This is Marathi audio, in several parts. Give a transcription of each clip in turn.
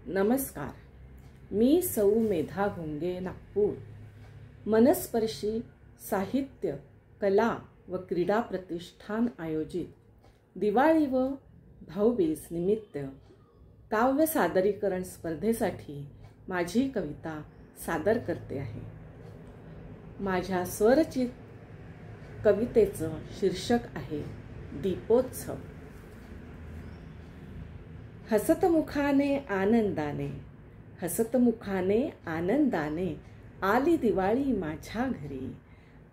नमस्कार, मी सौ मेधा घोंगे, नागपूर। मनस्पर्शी साहित्य, कला व क्रीडा प्रतिष्ठान आयोजित दिवाळी व भाऊबीज निमित्त काव्य सादरीकरण स्पर्धेसाठी माझी कविता सादर करते आहे। माझ्या स्वरचित कवितेचं शीर्षक आहे दीपोत्सव। हसतमुखाने आनंदाने, हसतमुखाने आनंदाने आली दिवाळी माझ्या घरी,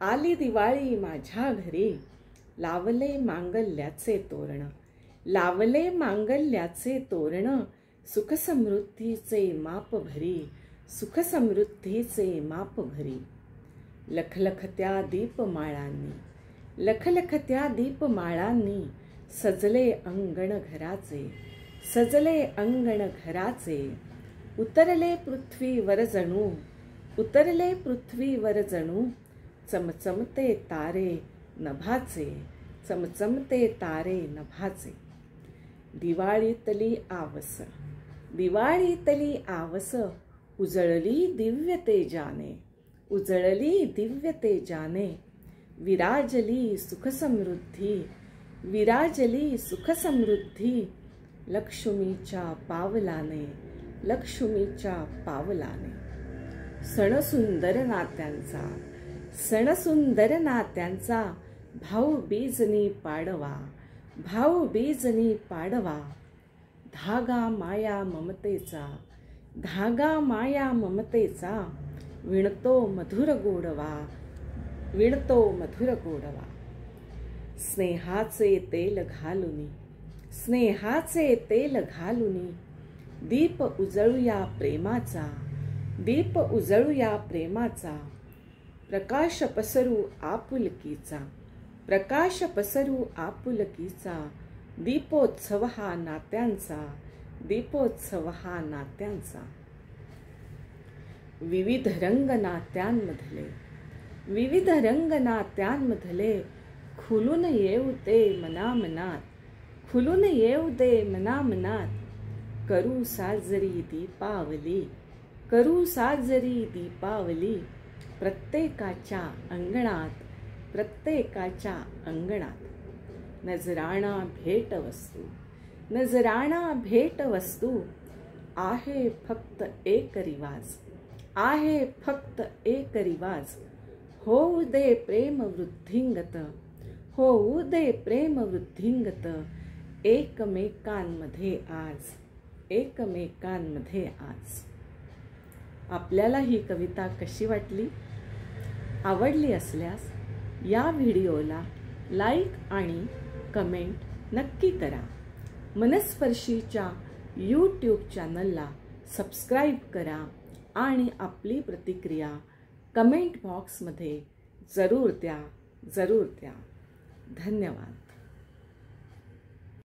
आली दिवाळी माझ्या घरी। लावले मांगल्याचे तोरण, लावले मांगल्याचे तोरण, सुख समृद्धीचे माप भरी, सुख समृद्धीचे माप भरी। लखलखत्या दीपमाळांनी, लखलखत्या दीपमाळांनी सजले अंगण घराचे, सजले अंगण घराचे। उतरले पृथ्वीवर जणू, उतरले पृथ्वीवर जणू, चमचमते तारे नभाचे, चमचमते तारे नभाचे। दिवाळीतली आवस, दिवाळीतली आवस, उजळली दिव्य तेजाने, उजळली दिव्य तेजाने। विराजली सुख समृद्धी, विराजली सुख समृद्धी, लक्ष्मीच्या पावलाने, लक्ष्मीच्या पावलाने। सण सुंदर नात्यांचा, सण सुंदर नात्यांचा, भाऊबीजनी पाडवा, भाऊबीजनी पाडवा। धागा माया ममतेचा, धागा माया ममतेचा, विणतो मधुर गोडवा, विणतो मधुर गोडवा। स्नेहाचे तेल घालुनी, स्नेहाचे तेल घालुनी, दीप उजळूया प्रेमाचा, दीप उजळूया प्रेमाचा। प्रकाश पसरू आपुलकीचा, प्रकाश पसरू आपुलकीचा। दीपोत्सव हा नात्यांचा, दीपोत्सव हा नात्यांचा। विविध रंग नात्यांमधले, विविध रंग नात्यांमधले, खुलून येऊ दे मनामनात, खुलून येऊ दे मनामनात। करू साजरी दीपावली, करू साजरी दीपावली, प्रत्येकाच्या अंगणात, प्रत्येकाच्या अंगणात। नजराणा भेट वस्तू, नजराणा भेट वस्तू, आहे फक्त एक रिवाज, आहे फक्त एक रिवाज। होऊ दे प्रेम वृद्धिंगत, होऊ दे प्रेम वृद्धिंगत, एकमेकांमध्ये आज, एकमेकांमध्ये आज। आपल्याला ही कविता कशी वाटली? आवडली असल्यास या व्हिडिओला लाईक आणि कमेंट नक्की करा। मनस्पर्शीच्या YouTube चॅनलला सबस्क्राईब करा आणि आपली प्रतिक्रिया कमेंट बॉक्समध्ये जरूर द्या, जरूर द्या। धन्यवाद।